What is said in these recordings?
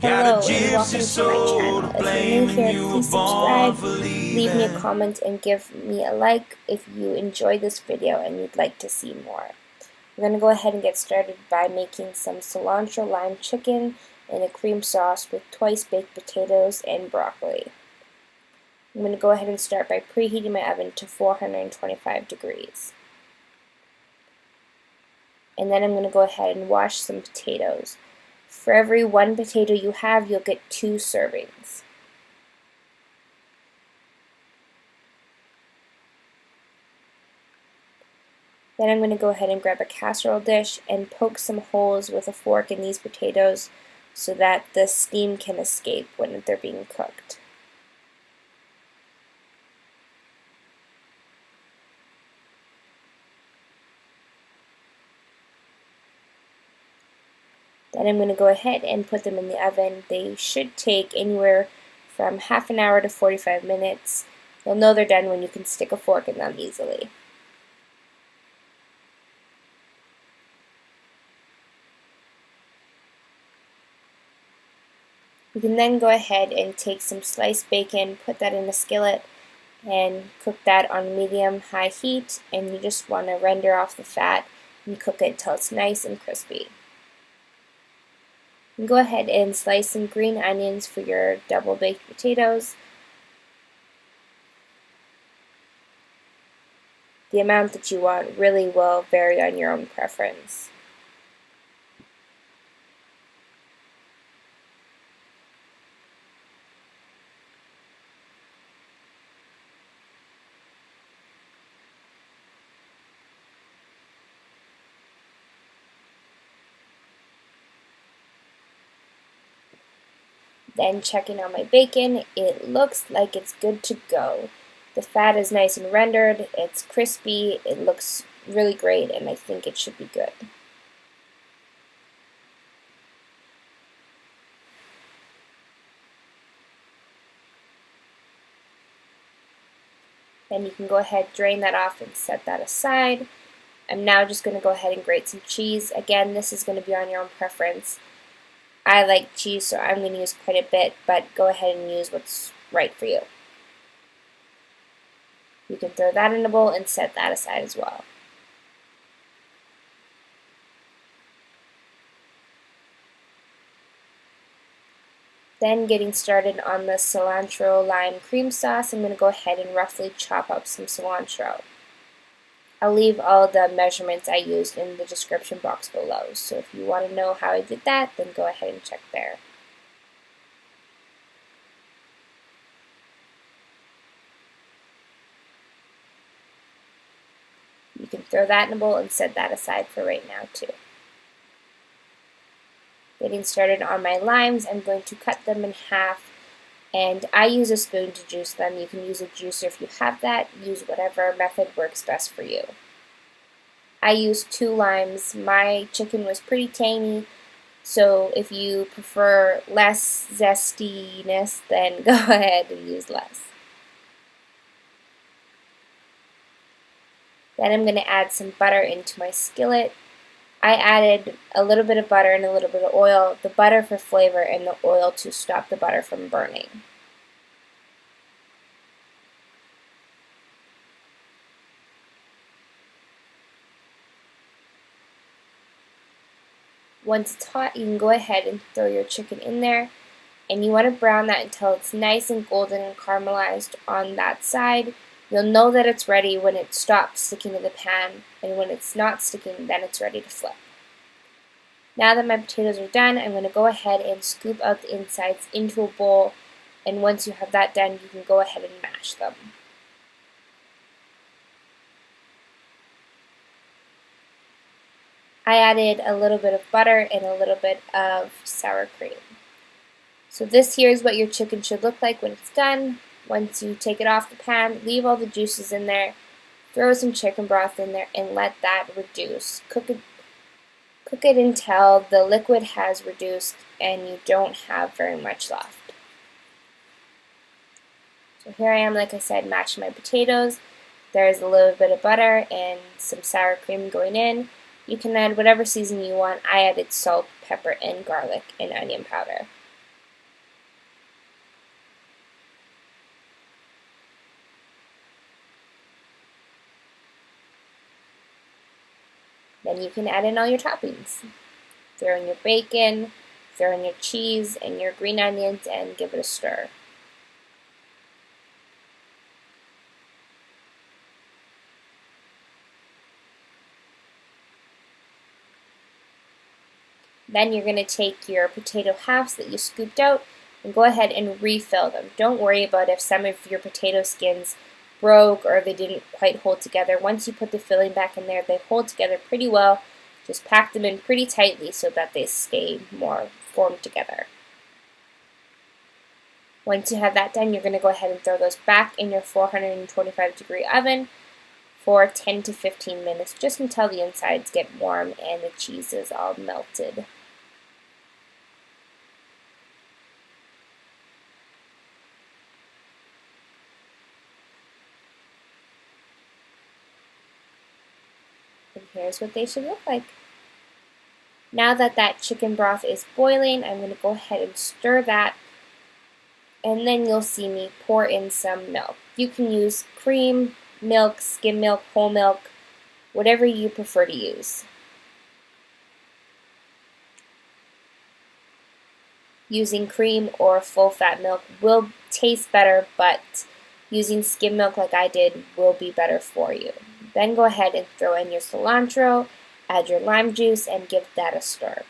Hello and welcome to my channel. If you're new here, please subscribe, leave me a comment, and give me a like if you enjoyed this video and you'd like to see more. We're going to go ahead and get started by making some cilantro-lime chicken in a cream sauce with twice baked potatoes and broccoli. I'm going to go ahead and start by preheating my oven to 425 degrees. And then I'm going to go ahead and wash some potatoes. For every one potato you have, you'll get 2 servings. Then I'm going to go ahead and grab a casserole dish and poke some holes with a fork in these potatoes so that the steam can escape when they're being cooked. Then I'm going to go ahead and put them in the oven. They should take anywhere from half an hour to 45 minutes. You'll know they're done when you can stick a fork in them easily. You can then go ahead and take some sliced bacon, put that in a skillet, and cook that on medium-high heat, and you just want to render off the fat and cook it until it's nice and crispy. And go ahead and slice some green onions for your double-baked potatoes. The amount that you want really will vary on your own preference. Then checking on my bacon, it looks like it's good to go. The fat is nice and rendered, it's crispy, it looks really great, and I think it should be good. Then you can go ahead, drain that off and set that aside. I'm now just going to go ahead and grate some cheese. Again, this is going to be on your own preference. I like cheese, so I'm going to use quite a bit, but go ahead and use what's right for you. You can throw that in a bowl and set that aside as well. Then getting started on the cilantro-lime cream sauce, I'm going to go ahead and roughly chop up some cilantro. I'll leave all the measurements I used in the description box below, so if you want to know how I did that, then go ahead and check there. You can throw that in a bowl and set that aside for right now too. Getting started on my limes, I'm going to cut them in half, and I use a spoon to juice them. You can use a juicer if you have that. Use whatever method works best for you. I used 2 limes. My chicken was pretty tangy, so if you prefer less zestiness, then go ahead and use less. Then I'm going to add some butter into my skillet. I added a little bit of butter and a little bit of oil, the butter for flavor and the oil to stop the butter from burning. Once it's hot, you can go ahead and throw your chicken in there, and you want to brown that until it's nice and golden and caramelized on that side. You'll know that it's ready when it stops sticking to the pan, and when it's not sticking, then it's ready to flip. Now that my potatoes are done, I'm going to go ahead and scoop out the insides into a bowl, and once you have that done, you can go ahead and mash them. I added a little bit of butter and a little bit of sour cream. So this here is what your chicken should look like when it's done. Once you take it off the pan, leave all the juices in there, throw some chicken broth in there, and let that reduce. Cook it until the liquid has reduced and you don't have very much left. So here I am, like I said, matching my potatoes. There's a little bit of butter and some sour cream going in. You can add whatever seasoning you want. I added salt, pepper, and garlic and onion powder. Then you can add in all your toppings. Throw in your bacon, throw in your cheese and your green onions, and give it a stir. Then you're going to take your potato halves that you scooped out and go ahead and refill them. Don't worry about if some of your potato skins broke or they didn't quite hold together. Once you put the filling back in there, they hold together pretty well. Just pack them in pretty tightly so that they stay more formed together. Once you have that done, you're going to go ahead and throw those back in your 425-degree oven for 10 to 15 minutes, just until the insides get warm and the cheese is all melted. And here's what they should look like. Now that that chicken broth is boiling, I'm going to go ahead and stir that, and then you'll see me pour in some milk. You can use cream, milk, skim milk, whole milk, whatever you prefer to use. Using cream or full-fat milk will taste better, but using skim milk like I did will be better for you. Then go ahead and throw in your cilantro, add your lime juice, and give that a stir.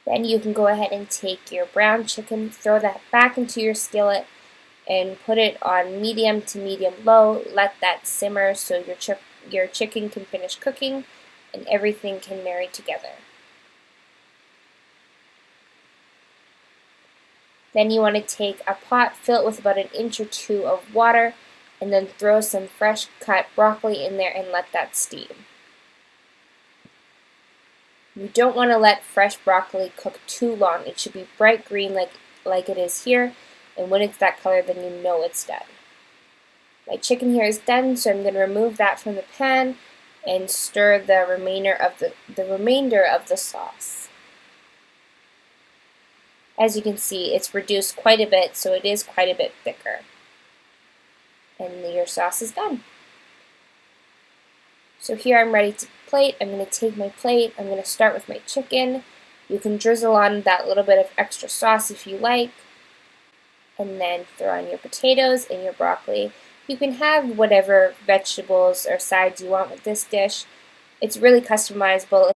Then you can go ahead and take your brown chicken, throw that back into your skillet, and put it on medium to medium-low. Let that simmer so your chicken can finish cooking and everything can marry together. Then you want to take a pot, fill it with about 1 inch or 2 of water, and then throw some fresh cut broccoli in there and let that steam. You don't want to let fresh broccoli cook too long. It should be bright green like it is here, and when it's that color, then you know it's done. My chicken here is done, so I'm going to remove that from the pan and stir the remainder of the sauce. As you can see, it's reduced quite a bit, so it is quite a bit thicker. And your sauce is done. So here I'm ready to plate. I'm going to take my plate. I'm going to start with my chicken. You can drizzle on that little bit of extra sauce if you like. And then throw on your potatoes and your broccoli. You can have whatever vegetables or sides you want with this dish. It's really customizable.